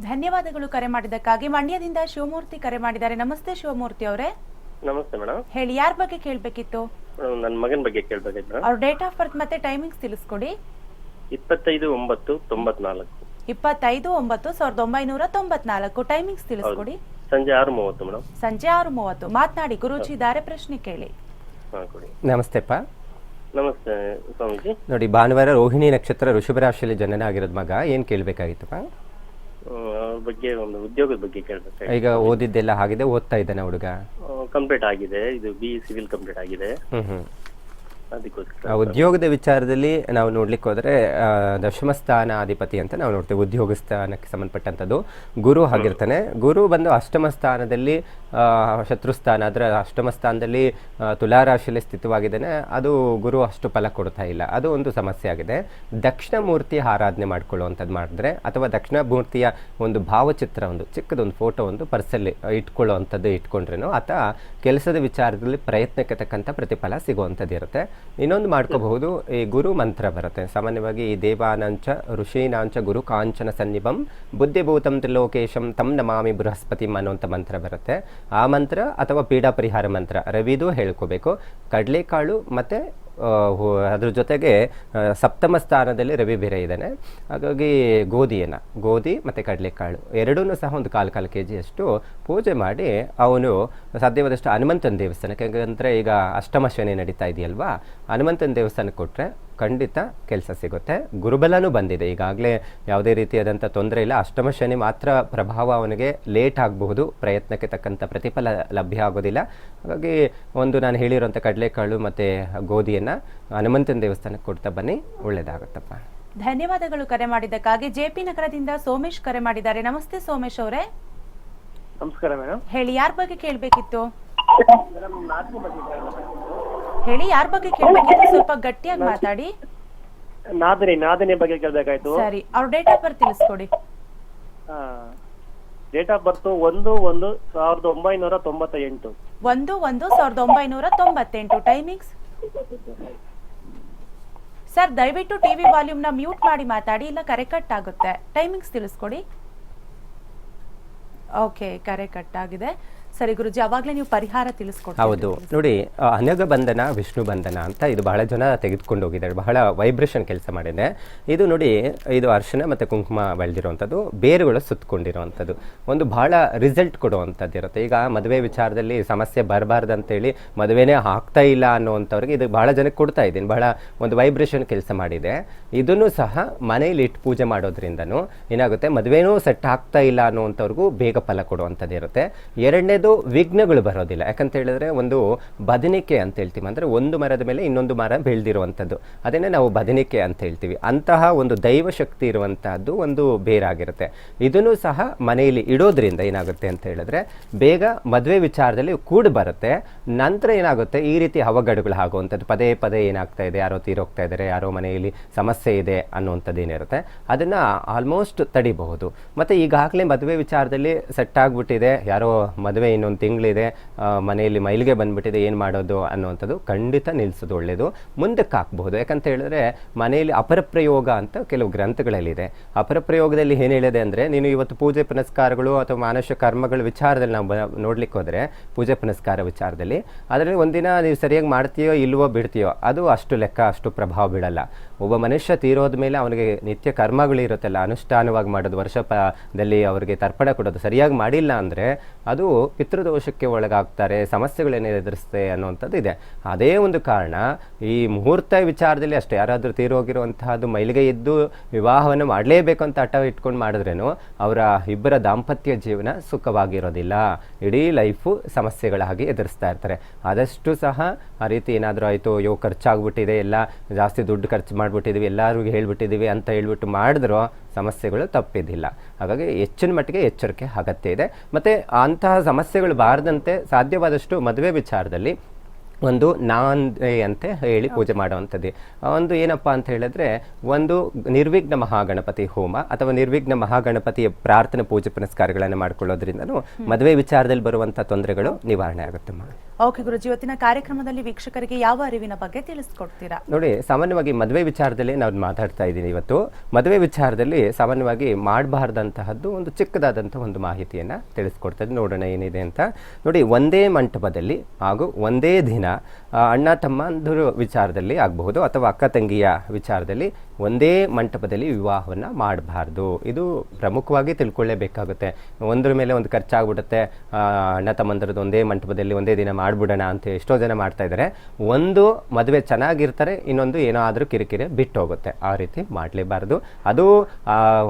ಧನ್ಯವಾದಗಳು ಕರೆ ಮಾಡಿದ್ದಕ್ಕಾಗಿ. ಮಂಡ್ಯದಿಂದ ಶಿವಮೂರ್ತಿ ಕರೆ ಮಾಡಿದ್ದಾರೆ. ನಮಸ್ತೆ ಶಿವಮೂರ್ತಿ ಅವರೇ. ನಮಸ್ತೆ ಮೇಡಮ್. ಹೇಳಿ, ಯಾರ ಬಗ್ಗೆ ಕೇಳಬೇಕಿತ್ತು? ನನ್ನ ಮಗನ ಬಗ್ಗೆ ಕೇಳ್ಬೇಕಾಯ್ತು. ಅವ್ರ ಡೇಟ್ ಆಫ್ ಬರ್ತ್ ಮತ್ತೆ ಟೈಮಿಂಗ್ಸ್ ತಿಳಿಸ್ಕೊಡಿ. 25/9/94. 25/9/1994 ಟೈಮಿಂಗ್ಸ್ ತಿಳಿಸ್ಕೊಡಿ. ಸಂಜೆ 6:30 ಮೇಡಮ್. ಸಂಜೆ 6:30. ಮಾತನಾಡಿ, ಗುರೂಜಿ ಇದ್ದಾರೆ, ಪ್ರಶ್ನೆ ಕೇಳಿ. ನಮಸ್ತೆಪ್ಪ. ನಮಸ್ತೆ ಸ್ವಾಮೀಜಿ. ನೋಡಿ, ಭಾನುವಾರ ರೋಹಿಣಿ ನಕ್ಷತ್ರ, ವೃಷಭ ರಾಶಿಯಲ್ಲಿ ಜನನ ಆಗಿರೋದು ಮಗ. ಏನು ಕೇಳಬೇಕಾಗಿತ್ತಪ್ಪ? ಬಗ್ಗೆ ಒಂದು ಉದ್ಯೋಗದ ಬಗ್ಗೆ ಕೇಳಬೇಕು. ಈಗ ಓದಿದ್ದೆಲ್ಲ ಆಗಿದೆ, ಓದ್ತಾ ಇದ್ದಾನೆ ಹುಡುಗ? ಕಂಪ್ಲೀಟ್ ಆಗಿದೆ, ಇದು BE ಸಿವಿಲ್ ಕಂಪ್ಲೀಟ್ ಆಗಿದೆ. ಅದಕ್ಕೋಸ್ಕರ ಉದ್ಯೋಗದ ವಿಚಾರದಲ್ಲಿ ನಾವು ನೋಡ್ಲಿಕ್ಕೆ ಹೋದರೆ ದಶಮ ಸ್ಥಾನ ಅಧಿಪತಿ ಅಂತ ನಾವು ನೋಡ್ತೇವೆ. ಉದ್ಯೋಗ ಸ್ಥಾನಕ್ಕೆ ಸಂಬಂಧಪಟ್ಟಂಥದ್ದು ಗುರು ಆಗಿರ್ತಾನೆ. ಗುರು ಬಂದು ಅಷ್ಟಮ ಸ್ಥಾನದಲ್ಲಿ ಶತ್ರು ಸ್ಥಾನ, ಅದರ ಅಷ್ಟಮ ಸ್ಥಾನದಲ್ಲಿ ತುಲಾ ರಾಶಿಯಲ್ಲಿ ಸ್ಥಿತವಾಗಿದ್ದಾನೆ. ಅದು ಗುರು ಅಷ್ಟು ಫಲ ಕೊಡ್ತಾ ಇಲ್ಲ, ಅದು ಒಂದು ಸಮಸ್ಯೆ ಆಗಿದೆ. ದಕ್ಷಿಣ ಮೂರ್ತಿ ಆರಾಧನೆ ಮಾಡ್ಕೊಳ್ಳುವಂಥದ್ದು ಮಾಡಿದ್ರೆ, ಅಥವಾ ದಕ್ಷಿಣ ಮೂರ್ತಿಯ ಒಂದು ಭಾವಚಿತ್ರ, ಒಂದು ಚಿಕ್ಕದೊಂದು ಫೋಟೋ ಒಂದು ಪರ್ಸಲ್ಲಿ ಇಟ್ಕೊಳ್ಳುವಂಥದ್ದು ಇಟ್ಕೊಂಡ್ರೇನು ಆತ ಕೆಲಸದ ವಿಚಾರದಲ್ಲಿ ಪ್ರಯತ್ನಕ್ಕೆ ತಕ್ಕಂಥ ಪ್ರತಿಫಲ ಸಿಗುವಂಥದ್ದು ಇರುತ್ತೆ. ಇನ್ನೊಂದು ಮಾಡ್ಕೋಬಹುದು, ಈ ಗುರು ಮಂತ್ರ ಬರುತ್ತೆ. ಸಾಮಾನ್ಯವಾಗಿ ಈ ದೇವಾನಾಂಚ ಋಷೀನಾಂಚ ಗುರು ಕಾಂಚನ ಸನ್ನಿಭಂ ಬುದ್ಧಿಭೂತಂ ತ್ರಿಲೋಕೇಶಂ ತಂ ನಮಾಮಿ ಬೃಹಸ್ಪತಿ ಅನ್ನುವಂಥ ಮಂತ್ರ ಬರುತ್ತೆ. ಆ ಮಂತ್ರ ಅಥವಾ ಪೀಡಾ ಪರಿಹಾರ ಮಂತ್ರ ರವಿದು ಹೇಳ್ಕೋಬೇಕು. ಕಡಲೆಕಾಳು ಮತ್ತು ಅದ್ರ ಜೊತೆಗೆ ಸಪ್ತಮ ಸ್ಥಾನದಲ್ಲಿ ರವಿ ಬೇರೆ ಇದ್ದಾನೆ. ಹಾಗಾಗಿ ಗೋಧಿ ಮತ್ತು ಕಡಲೆಕಾಳು ಎರಡೂ ಸಹ ಒಂದು ಕಾಲು kg ಅಷ್ಟು ಪೂಜೆ ಮಾಡಿ ಅವನು ಸಾಧ್ಯವಾದಷ್ಟು ಹನುಮಂತನ ದೇವಸ್ಥಾನಕ್ಕೆ, ಯಾಕಂದರೆ ಈಗ ಅಷ್ಟಮ ಶನಿ ನಡೀತಾ ಇದೆಯಲ್ವಾ, ಹನುಮಂತನ ದೇವಸ್ಥಾನಕ್ಕೆ ಕೊಟ್ಟರೆ ಖಂಡಿತ ಕೆಲಸ ಸಿಗುತ್ತೆ. ಗುರುಬಲನೂ ಬಂದಿದೆ, ಈಗಾಗಲೇ ಯಾವುದೇ ರೀತಿಯಾದಂಥ ತೊಂದರೆ ಇಲ್ಲ. ಅಷ್ಟಮ ಶನಿ ಮಾತ್ರ ಪ್ರಭಾವ ಅವನಿಗೆ ಲೇಟ್ ಆಗಬಹುದು, ಪ್ರಯತ್ನಕ್ಕೆ ತಕ್ಕಂಥ ಪ್ರತಿಫಲ ಲಭ್ಯ ಆಗೋದಿಲ್ಲ. ಹಾಗಾಗಿ ಒಂದು ನಾನು ಹೇಳಿರೋಂಥ ಕಡಲೆಕಾಳು ಮತ್ತು ಗೋಧಿಯನ್ನು ಹನುಮಂತನ ದೇವಸ್ಥಾನಕ್ಕೆ ಕೊಡ್ತಾ ಬನ್ನಿ, ಒಳ್ಳೆಯದಾಗುತ್ತಪ್ಪ. ಧನ್ಯವಾದಗಳು ಕರೆ ಮಾಡಿದ್ದಕ್ಕಾಗಿ. JP ನಗರದಿಂದ ಸೋಮೇಶ್ ಕರೆ ಮಾಡಿದ್ದಾರೆ. ನಮಸ್ತೆ ಸೋಮೇಶ್ ಅವರೇ. ನಮಸ್ಕಾರ ಮೇಡಮ್. ಹೇಳಿ, ಯಾರ ಬಗ್ಗೆ ಕೇಳಬೇಕಿತ್ತು? ಹೇಳಿ, ಯಾರ ಬಗ್ಗೆ ಕೇಳಬೇಕಿತ್ತು? ಸ್ವಲ್ಪ ಗಟ್ಟಿಯಾಗಿ ಮಾತಾಡಿ. ನಾದನೆ ಬಗ್ಗೆ ಕೇಳಬೇಕಾಯ್ತು. ಸರಿ, ಅವ್ರ ಡೇಟ್ ಆಫ್ ಬರ್ತ್ ತಿಳಿಸ್ಕೊಡಿ. Date of birth 1/1/1998. 1/1/1998. Timings sir, ದಯವಿಟ್ಟು ಟಿವಿ ವಾಲ್ಯೂಮ್ ನ ಮ್ಯೂಟ್ ಮಾಡಿ ಮಾತಾಡಿ, ಇಲ್ಲ ಕರೆ ಕಟ್ ಆಗುತ್ತೆ. ಟೈಮಿಂಗ್ಸ್ ತಿಳಿಸ್ಕೊಡಿ. ಓಕೆ, ಕರೆ ಕಟ್ ಆಗಿದೆ. ಸರಿ ಗುರುಜಿ, ಅವಾಗಲೇ ನೀವು ಪರಿಹಾರ ತಿಳಿಸ್ಕೊಡ್ತೀವಿ. ಹೌದು ನೋಡಿ, ಅನಘ ಬಂಧನ ವಿಷ್ಣು ಬಂಧನ ಅಂತ ಇದು ಬಹಳ ಜನ ತೆಗೆದುಕೊಂಡು ಹೋಗಿದ್ದಾರೆ, ಬಹಳ ವೈಬ್ರೇಷನ್ ಕೆಲಸ ಮಾಡಿದೆ. ಇದು ನೋಡಿ, ಇದು ಅರಿಶಿನ ಮತ್ತು ಕುಂಕುಮ ಬೆಳೆದಿರುವಂಥದ್ದು, ಬೇರುಗಳು ಸುತ್ತಕೊಂಡಿರುವಂಥದ್ದು, ಒಂದು ಬಹಳ ರಿಸಲ್ಟ್ ಕೊಡುವಂಥದ್ದು ಇರುತ್ತೆ. ಈಗ ಮದುವೆ ವಿಚಾರದಲ್ಲಿ ಸಮಸ್ಯೆ ಬರಬಾರ್ದು ಅಂತೇಳಿ ಮದುವೆನೇ ಆಗ್ತಾ ಇಲ್ಲ ಅನ್ನೋವಂಥವ್ರಿಗೆ ಇದು ಬಹಳ ಜನಕ್ಕೆ ಕೊಡ್ತಾ ಇದ್ದೀನಿ, ಬಹಳ ಒಂದು ವೈಬ್ರೇಷನ್ ಕೆಲಸ ಮಾಡಿದೆ. ಇದನ್ನು ಸಹ ಮನೇಲಿ ಇಟ್ಟು ಪೂಜೆ ಮಾಡೋದ್ರಿಂದನೂ ಏನಾಗುತ್ತೆ, ಮದುವೆನೂ ಸೆಟ್ ಆಗ್ತಾ ಇಲ್ಲ ಅನ್ನೋವಂಥವ್ರಿಗೂ ಬೇಗ ಫಲ ಕೊಡುವಂಥದ್ದು ಇರುತ್ತೆ. ಎರಡನೇದು, ವಿಘ್ನಗಳು ಬರೋದಿಲ್ಲ. ಯಾಕಂತ ಹೇಳಿದ್ರೆ ಒಂದು ಬದನಿಕೆ ಅಂತ ಹೇಳ್ತೀವಿ, ಅಂದರೆ ಒಂದು ಮರದ ಮೇಲೆ ಇನ್ನೊಂದು ಮರ ಬೆಳೆದಿರುವಂಥದ್ದು, ಅದನ್ನೇ ನಾವು ಬದನಿಕೆ ಅಂತ ಹೇಳ್ತೀವಿ. ಅಂತಹ ಒಂದು ದೈವ ಶಕ್ತಿ ಇರುವಂತಹದ್ದು ಒಂದು ಬೇರಾಗಿರುತ್ತೆ. ಇದನ್ನು ಸಹ ಮನೆಯಲ್ಲಿ ಇಡೋದ್ರಿಂದ ಏನಾಗುತ್ತೆ ಅಂತ ಹೇಳಿದ್ರೆ ಬೇಗ ಮದುವೆ ವಿಚಾರದಲ್ಲಿ ಕೂಡಿ ಬರುತ್ತೆ. ನಂತರ ಏನಾಗುತ್ತೆ, ಈ ರೀತಿ ಅವಘಡಗಳು ಆಗುವಂಥದ್ದು, ಪದೇ ಪದೇ ಏನಾಗ್ತಾ ಇದೆ, ಯಾರೋ ತೀರೋಗ್ತಾ ಇದ್ದಾರೆ, ಯಾರೋ ಮನೆಯಲ್ಲಿ ಸಮಸ್ಯೆ ಇದೆ ಅನ್ನುವಂಥದ್ದು ಏನಿರುತ್ತೆ, ಅದನ್ನು ಆಲ್ಮೋಸ್ಟ್ ತಡಿಬಹುದು. ಮತ್ತು ಈಗಾಗಲೇ ಮದುವೆ ವಿಚಾರದಲ್ಲಿ ಸೆಟ್ ಆಗಿಬಿಟ್ಟಿದೆ, ಯಾರೋ ಮದುವೆ ಇನ್ನೊಂದು ತಿಂಗಳಿದೆ, ಮನೆಯಲ್ಲಿ ಮೈಲಿಗೆ ಬಂದ್ಬಿಟ್ಟಿದೆ, ಏನು ಮಾಡೋದು ಅನ್ನುವಂಥದ್ದು ಖಂಡಿತ ನಿಲ್ಲಿಸೋದು ಒಳ್ಳೆಯದು. ಮುಂದಕ್ಕೆ ಹಾಕ್ಬಹುದು. ಯಾಕಂತ ಹೇಳಿದ್ರೆ ಮನೆಯಲ್ಲಿ ಅಪರಪ್ರಯೋಗ ಅಂತ ಕೆಲವು ಗ್ರಂಥಗಳಲ್ಲಿದೆ. ಅಪರಪ್ರಯೋಗದಲ್ಲಿ ಏನು ಹೇಳಿದೆ ಅಂದರೆ, ನೀನು ಇವತ್ತು ಪೂಜೆ ಪುನಸ್ಕಾರಗಳು ಅಥವಾ ಮಾನಸ ಕರ್ಮಗಳ ವಿಚಾರದಲ್ಲಿ ನಾವು ನೋಡ್ಲಿಕ್ಕೆ ಹೋದರೆ, ಪೂಜೆ ಪುನಸ್ಕಾರ ವಿಚಾರದಲ್ಲಿ ಅದರಲ್ಲಿ ಒಂದಿನ ನೀವು ಸರಿಯಾಗಿ ಮಾಡ್ತೀಯೋ ಇಲ್ವೋ ಬಿಡ್ತೀಯೋ, ಅದು ಅಷ್ಟು ಲೆಕ್ಕ, ಅಷ್ಟು ಪ್ರಭಾವ ಬೀಳಲ್ಲ. ಒಬ್ಬ ಮನುಷ್ಯ ತೀರೋದ ಮೇಲೆ ಅವನಿಗೆ ನಿತ್ಯ ಕರ್ಮಗಳು ಇರುತ್ತಲ್ಲ, ಅನುಷ್ಠಾನವಾಗಿ ಮಾಡೋದು, ವರ್ಷದಲ್ಲಿ ಅವರಿಗೆ ತರ್ಪಣ ಕೊಡೋದು ಸರಿಯಾಗಿ ಮಾಡಿಲ್ಲ ಅಂದರೆ ಅದು ಪಿತೃದೋಷಕ್ಕೆ ಒಳಗಾಗ್ತಾರೆ, ಸಮಸ್ಯೆಗಳೇನೇ ಎದುರಿಸುತ್ತೆ ಅನ್ನುವಂಥದ್ದು ಇದೆ. ಅದೇ ಒಂದು ಕಾರಣ ಈ ಮುಹೂರ್ತ ವಿಚಾರದಲ್ಲಿ ಅಷ್ಟೇ, ಯಾರಾದರೂ ತೀರೋಗಿರುವಂತಹದ್ದು ಮೈಲಿಗೆ ಇದ್ದು ವಿವಾಹವನ್ನು ಮಾಡಲೇಬೇಕು ಅಂತ ಹಠ ಇಟ್ಕೊಂಡು ಮಾಡಿದ್ರೇನು ಅವರ ಇಬ್ಬರ ದಾಂಪತ್ಯ ಜೀವನ ಸುಖವಾಗಿರೋದಿಲ್ಲ, ಇಡೀ ಲೈಫು ಸಮಸ್ಯೆಗಳಾಗಿ ಎದುರಿಸ್ತಾ ಇರ್ತಾರೆ. ಆದಷ್ಟು ಸಹ ಆ ರೀತಿ ಏನಾದರೂ ಆಯಿತು, ಖರ್ಚಾಗ್ಬಿಟ್ಟಿದೆ, ಎಲ್ಲ ಜಾಸ್ತಿ ದುಡ್ಡು ಖರ್ಚು ಮಾಡಿಬಿಟ್ಟಿದ್ದೀವಿ, ಎಲ್ಲರಿಗೂ ಹೇಳ್ಬಿಟ್ಟಿದ್ದೀವಿ ಅಂತ ಹೇಳ್ಬಿಟ್ಟು ಮಾಡಿದ್ರೂ ಸಮಸ್ಯೆಗಳು ತಪ್ಪಿದ್ದಿಲ್ಲ. ಹಾಗಾಗಿ ಹೆಚ್ಚಿನ ಮಟ್ಟಿಗೆ ಎಚ್ಚರಿಕೆ ಅಗತ್ಯ ಇದೆ. ಮತ್ತು ಅಂತಹ ಸಮಸ್ಯೆಗಳು ಬಾರದಂತೆ ಸಾಧ್ಯವಾದಷ್ಟು ಮದುವೆ ವಿಚಾರದಲ್ಲಿ ಒಂದು ನಾಂದೆ ಅಂತ ಹೇಳಿ ಪೂಜೆ ಮಾಡುವಂಥದ್ದು. ಒಂದು ಏನಪ್ಪ ಅಂತ ಹೇಳಿದ್ರೆ, ಒಂದು ನಿರ್ವಿಘ್ನ ಮಹಾಗಣಪತಿ ಹೋಮ ಅಥವಾ ನಿರ್ವಿಘ್ನ ಮಹಾಗಣಪತಿಯ ಪ್ರಾರ್ಥನೆ ಪೂಜೆ ಪುನಸ್ಕಾರಗಳನ್ನು ಮಾಡ್ಕೊಳ್ಳೋದ್ರಿಂದನೂ ಮದುವೆ ವಿಚಾರದಲ್ಲಿ ಬರುವಂಥ ತೊಂದರೆಗಳು ನಿವಾರಣೆ ಆಗುತ್ತಮ್ಮ. ಓಕೆ ಗುರುಜಿ, ಇವತ್ತಿನ ಕಾರ್ಯಕ್ರಮದಲ್ಲಿ ವೀಕ್ಷಕರಿಗೆ ಯಾವ ಅರಿವಿನ ಬಗ್ಗೆ ತಿಳಿಸ್ಕೊಡ್ತೀರಾ? ನೋಡಿ, ಸಾಮಾನ್ಯವಾಗಿ ಮದುವೆ ವಿಚಾರದಲ್ಲಿ ನಾವು ಮಾತಾಡ್ತಾ ಇದ್ದೀನಿ ಇವತ್ತು. ಮದುವೆ ವಿಚಾರದಲ್ಲಿ ಸಾಮಾನ್ಯವಾಗಿ ಮಾಡಬಾರ್ದಂತಹದ್ದು ಒಂದು ಚಿಕ್ಕದಾದಂಥ ಒಂದು ಮಾಹಿತಿಯನ್ನು ತಿಳಿಸ್ಕೊಡ್ತದೆ. ನೋಡೋಣ ಏನಿದೆ ಅಂತ. ನೋಡಿ, ಒಂದೇ ಮಂಟಪದಲ್ಲಿ ಹಾಗೂ ಒಂದೇ ದಿನ ಅಣ್ಣ ತಮ್ಮಂದಿರ ವಿಚಾರದಲ್ಲಿ ಆಗಬಹುದು ಅಥವಾ ಅಕ್ಕ ತಂಗಿಯ ವಿಚಾರದಲ್ಲಿ ಒಂದೇ ಮಂಟಪದಲ್ಲಿ ವಿವಾಹವನ್ನು ಮಾಡಬಾರ್ದು. ಇದು ಪ್ರಮುಖವಾಗಿ ತಿಳ್ಕೊಳ್ಳೇಬೇಕಾಗುತ್ತೆ. ಒಂದ್ರ ಮೇಲೆ ಒಂದು ಖರ್ಚಾಗ್ಬಿಡುತ್ತೆ, ಅಣ್ಣ ತಮ್ಮಂದಿರದ್ದು ಒಂದೇ ಮಂಟಪದಲ್ಲಿ ಒಂದೇ ದಿನ ಮಾಡ್ಬಿಡೋಣ ಅಂತ ಎಷ್ಟೋ ಜನ ಮಾಡ್ತಾ ಇದ್ದಾರೆ. ಒಂದು ಮದುವೆ ಚೆನ್ನಾಗಿರ್ತಾರೆ, ಇನ್ನೊಂದು ಏನೋ ಆದರೂ ಕಿರಿಕಿರಿ ಬಿಟ್ಟು ಹೋಗುತ್ತೆ. ಆ ರೀತಿ ಮಾಡಲೇಬಾರ್ದು. ಅದು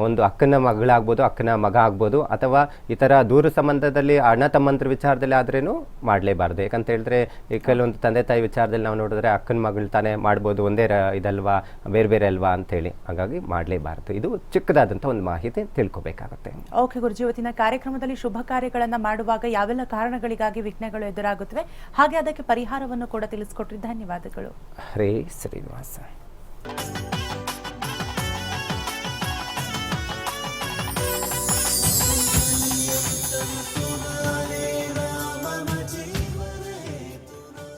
ಒಂದು ಅಕ್ಕನ ಮಗಳಾಗ್ಬೋದು, ಅಕ್ಕನ ಮಗ ಆಗ್ಬೋದು, ಅಥವಾ ಈ ಥರ ದೂರ ಸಂಬಂಧದಲ್ಲಿ ಅಣ್ಣ ತಮ್ಮಂದ್ರ ವಿಚಾರದಲ್ಲಿ ಆದ್ರೇನು ಮಾಡಲೇಬಾರ್ದು. ಯಾಕಂತ ಹೇಳಿದ್ರೆ ಈ ಕೆಲವೊಂದು ತಂದೆ ತಾಯಿ ವಿಚಾರದಲ್ಲಿ ನಾವು ನೋಡಿದ್ರೆ ಅಕ್ಕನ ಮಗಳು ತಾನೇ ಮಾಡ್ಬೋದು, ಒಂದೇ ಇದಲ್ವಾ, ಬೇರೆ ಬೇರೆ ಅಲ್ವಾ ಅಂತೇಳಿ. ಹಾಗಾಗಿ ಮಾಡಲೇಬಾರ್ದು. ಇದು ಚಿಕ್ಕದಾದಂಥ ಒಂದು ಮಾಹಿತಿ ತಿಳ್ಕೊಬೇಕಾಗುತ್ತೆ. ಓಕೆ ಗುರುಜಿ, ಇವತ್ತಿನ ಕಾರ್ಯಕ್ರಮದಲ್ಲಿ ಶುಭ ಕಾರ್ಯಗಳನ್ನ ಮಾಡುವಾಗ ಯಾವೆಲ್ಲ ಕಾರಣಗಳಿಗಾಗಿ ವಿಘ್ನಗಳು ಎದುರಾಗುತ್ತವೆ, ಹಾಗೆ ಅದಕ್ಕೆ ಪರಿಹಾರವನ್ನು ಕೂಡ ತಿಳಿಸ್ಕೊಟ್ರಿ. ಧನ್ಯವಾದಗಳು. ಹರೇ ಶ್ರೀನಿವಾಸ.